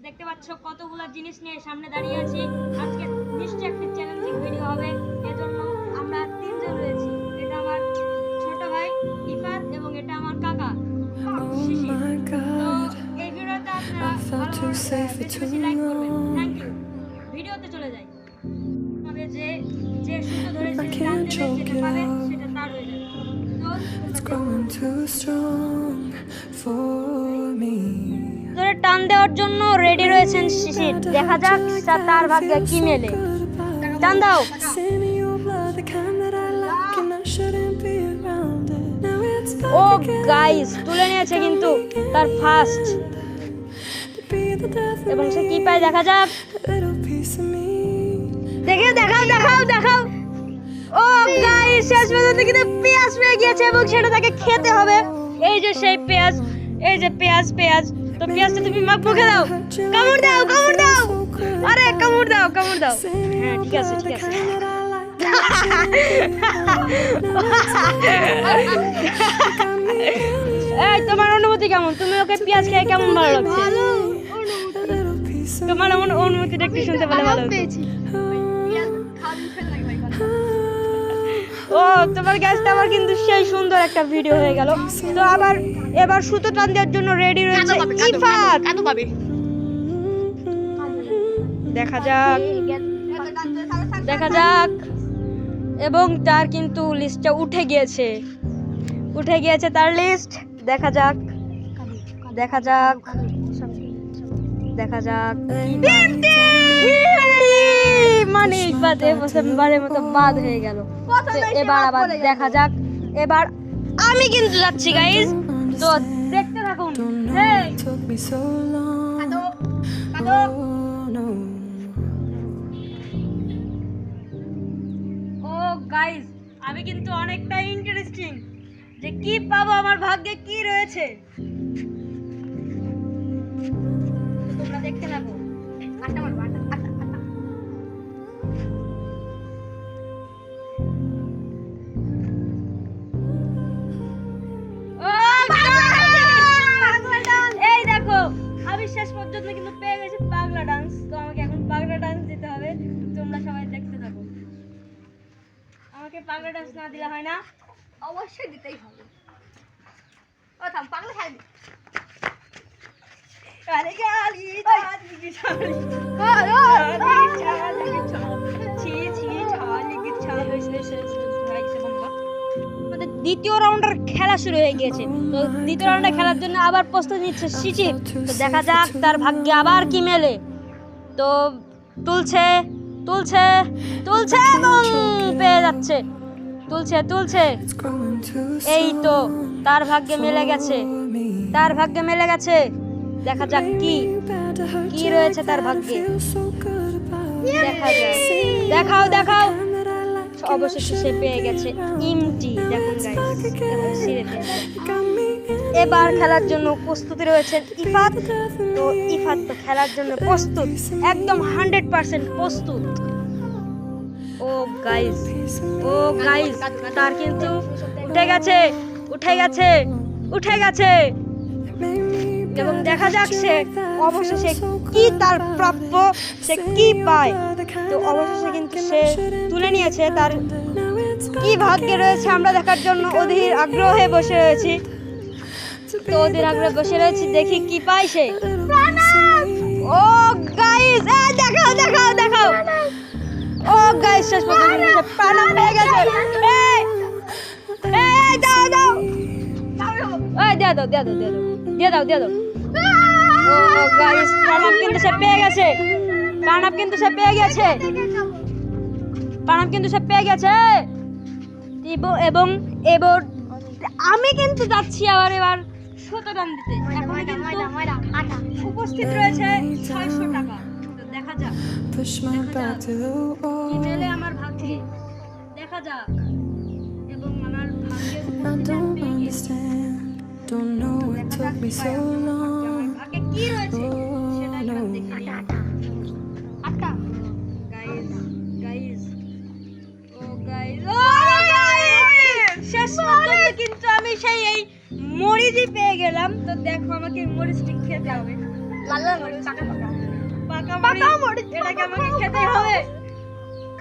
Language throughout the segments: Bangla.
দেখতে পাচ্ছ কতগুলো জিনিস নিয়ে সামনে দাঁড়িয়ে আছি। আজকে নিশ্চয়ই একটা চ্যালেঞ্জিং ভিডিও হবে, এজন্য আমরা তিনজন রয়েছি। এটা আমার ছোট ভাই ইফাত এবং এটা আমার কাকা শিশির। তো এই ভিডিওটা আপনারা বেশি লাইক করবেন। Thank you. ভিডিওতে চলে যাই। তবে যে যে সুতো ধরে যে টান দেবে যেটা পাবে সেটা তার হয়ে যাবে। ধরে টান দেওয়ার জন্য রেডি রয়েছেন শিশির। দেখা যাক তার ভাগ্যে কি মেলে। টান দাও। ও গাইস, তুলে নিয়েছে কিন্তু তার ফার্স্ট, এবং সে কি পায় দেখা যাক। দেখাও। ও গাইস, শেষ পর্যন্ত কিন্তু পেঁয়াজ পেয়ে গিয়েছে এবং সেটা তাকে খেতে হবে। এই যে সেই পেঁয়াজ, এই যে পেঁয়াজ। তো পেঁয়াজটা তুমি মুখে দাও, কামড় দাও। আরে কামড় দাও। হ্যাঁ ঠিক আছে। এই তোমার অনুমতি কেমন? তুমি ওকে পেঁয়াজ খেয়ে কেমন ভালো লাগছে? তোমার অনুমতিটা একটু শুনতে পেলে ভালো হতো। ও তোমার গ্যাসটা আবার কিন্তু সেই সুন্দর একটা ভিডিও হয়ে গেল। তো আবার এবার সুতো টান দেওয়ার জন্য রেডি রয়েছে ইফাত। দেখা যাক এবং তার কিন্তু লিস্টটা উঠে গিয়েছে তার লিস্ট। দেখা যাক মানে বারের মতো বাদ হয়ে গেল। এবার আবার দেখা যাক। এবার আমি কিন্তু যাচ্ছি গাইস, তো দেখতে থাকুন। ও গাইস, আমি কিন্তু অনেকটা ইন্টারেস্টিং যে কি পাবো, আমার ভাগ্যে কি রয়েছে তোমরা দেখতে থাকো। এই দেখো, আমি শেষ পর্যন্ত কিন্তু পেয়ে গেছি পাগলা ডান্স। তো আমাকে এখন পাগলা ডান্স দিতে হবে। তোমরা সবাই দেখতে থাকো। আমাকে পাগলা ডান্স না দিলে হয় না? অবশ্যই দিতেই হবে। ও থাম, পাগলা খাই। আরে গালি দাদি কি ছাড়ি। দ্বিতীয় রাউন্ডের খেলা শুরু হয়ে গিয়েছে। তো দ্বিতীয় রাউন্ডে খেলার জন্য আবার প্রস্তুতি নিচ্ছে শিশির। তো দেখা যাক তার ভাগ্যে আবার কি মেলে। তো তুলছে এবং পেয়ে যাচ্ছে। তুলছে। এই তো তার ভাগ্যে মেলে গেছে। দেখা যাক কি রয়েছে তার ভাগ্যে। দেখা যাক। দেখাও। অবশেষে সে পেয়ে গেছে ইমটি। দেখুন গাইস, এবার খেলার জন্য প্রস্তুতি রয়েছে ইফাত। তো ইফাত তো খেলার জন্য প্রস্তুত, একদম 100% প্রস্তুত। ও গাইস, তার কিন্তু উঠে গেছে এবং দেখা যাক সে অবশেষে কি তার প্রাপ্য, সে কি পায়। তো অবশেষে কিন্তু সে তুলে নিয়েছে। তার কি ভাগ্যে রয়েছে আমরা দেখার জন্য অধীর আগ্রহে বসে রয়েছি। দেখি কি পায় সে। ও গাইস, দেখাও। ও গাইস, শেষ পর্যন্ত সে প্রাণ পেয়ে গেছে। এই দাও। এই দিয়ে দাও। ও গাইস, প্রাণ কিন্তু সে পেয়ে গেছে। এবং এবার আমি কিন্তু যাচ্ছি এবার সুতো টান দিতে। এখন কিন্তু উপস্থিত রয়েছে 600 টাকা। তো দেখা যাক কি মেলে আমার ভাগ্যে। দেখা যাক এবং আমার ভাগ্যে ভাগ্যে কি রয়েছে সেটা এবার দেখে নিই। শেষ পর্যন্ত কিন্তু আমি সেই এই মরিচই পেয়ে গেলাম। তো দেখো, আমাকে মরিচটি খেতে হবে। পাকা মরিচ এটাকে আমাকে খেতেই হবে।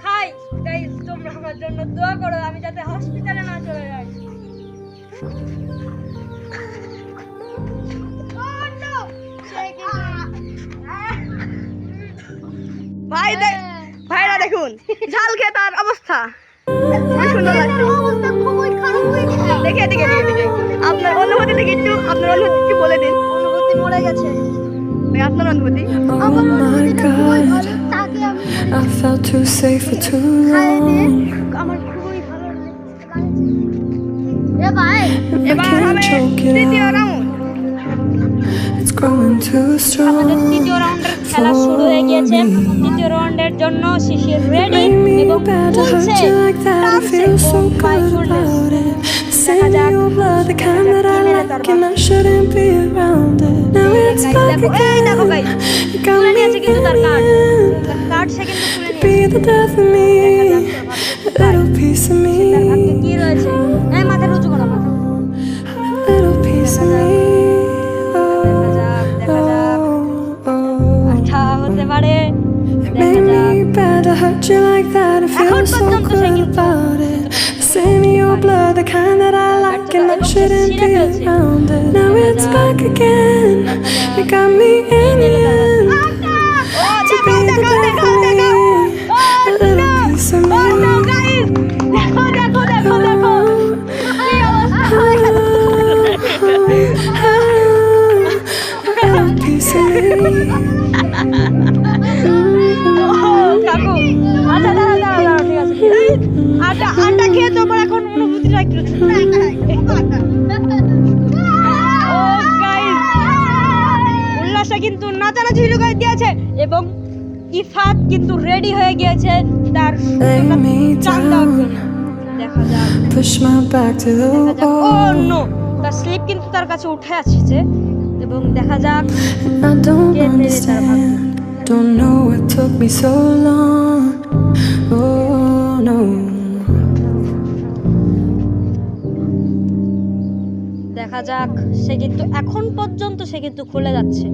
খাই গাইস, তোমরা আমার জন্য দোয়া করো আমি যাতে হসপিটালে না চলে যাই। ভাইরা দেখুন ঝাল খেয়ে তার অবস্থা। দেখে আপনার অনুভূতি থেকে আপনার অনুভূতি বলে দিন। অনুভূতি মরে গেছে আপনার অনুভূতি। I felt too safe for too long. আমার খুবই ভালো I can't choke it তৃতীয় out. Round. It's growing too strong আমাদের তৃতীয় রাউন্ডের খেলা শুরু হয়ে গিয়েছে। তৃতীয় রাউন্ডের জন্য শিশির রেডি Made me এবং bad to hurt ফুলছে you like that. I টানছে। feel so Oh my good goodness, about it. Send me your blood, the kind that I like, and I shouldn't be around it. Now it's guys, back দেখো, এই দেখো again. guys, You got তুলে me নিয়েছে কিন্তু in তার the কার্ড। end. তার কার্ড সে কিন্তু তুলে Be নিয়েছে। the death of me, a little piece of me, তার ভাগ্যে কি রয়েছে? এই মাথা উঁচু করো, মাথা। a little piece of me. দেখা যাক। Oh, oh. আচ্ছা হতে পারে, It দেখা made যাক। me bad to hurt you like that. I feel এখন so পর্যন্ত সে good কিন্তু about it. Send me your blood, the kind that I like, and I এবং সে shouldn't ছিঁড়ে be ফেলছে। around it. Now it's back again. You got me in the end. To be the death of me, a little piece of me. দেখো দেখো দেখো দেখো কি অবস্থা। A little piece of me. কাকু আচ্ছা দাঁড়াও দাঁড়াও দাঁড়াও ঠিক আছে ঠিক আছে। আটা খেয়ে তোমার এখন অনুভূতিটা একটু উল্লাসে কিন্তু নাচানাচি শুরু করে দিয়েছে এবং ইফাত কিন্তু রেডি হয়ে গিয়েছে তার চান দেওয়ার জন্য। দেখা যাক Push my back to the ও wall. নো, তার স্লিপ কিন্তু তার কাছে উঠে আসছে এবং দেখা যাক I don't understand. Don't know what took me so long. Oh no. দেখা যাক সে কিন্তু এখন পর্যন্ত সে কিন্তু খুলে যাচ্ছে।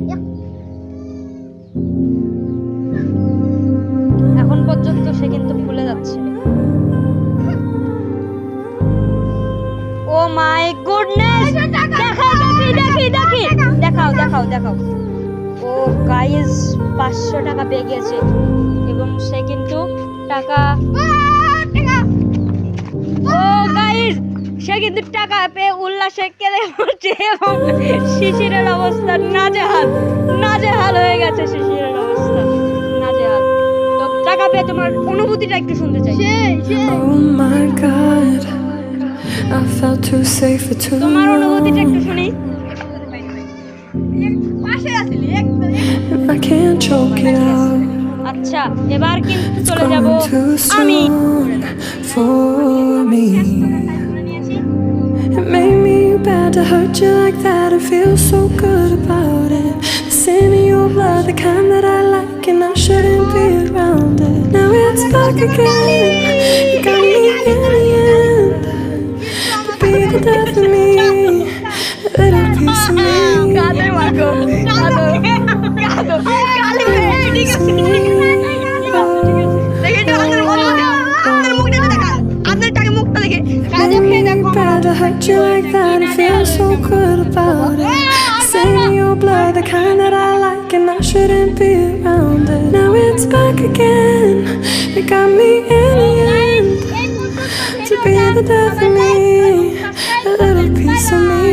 এখন পর্যন্ত সে কিন্তু খুলে যাচ্ছে। ও মাই গুডনেস, দেখাও দেখি দেখি দেখি দেখাও দেখাও দেখাও। ও গাইস 500 টাকা পেয়ে গেছে এবং সে কিন্তু টাকা ও গাইস সে কিন্তু টাকা পেয়ে উল্লাসে কেঁদে পড়ছে এবং শিশিরের অবস্থা নাজেহাল নাজেহাল হয়ে গেছে। শিশিরের অবস্থা নাজেহাল। তো টাকা পেয়ে তোমার অনুভূতিটা একটু শুনতে চাই। Oh my God. I felt too safe for too তোমার অনুভূতিটা একটু long. শুনি। I can't choke it out. আচ্ছা এবার কিন্তু It's চলে যাব growing too আমি। strong for me. It made me bad to hurt you like that. I feel so good about it. Send me your blood, the kind that I like, and I shouldn't be around it. Now it's back again. You got me in the end. To be the death of me, a little piece of me. Bad to hurt you like that. I feel so good about it. Send me your blood, the kind that I like, and I shouldn't be around it. Now it's back again. You got me in the end. To be the death of me, a little piece of me.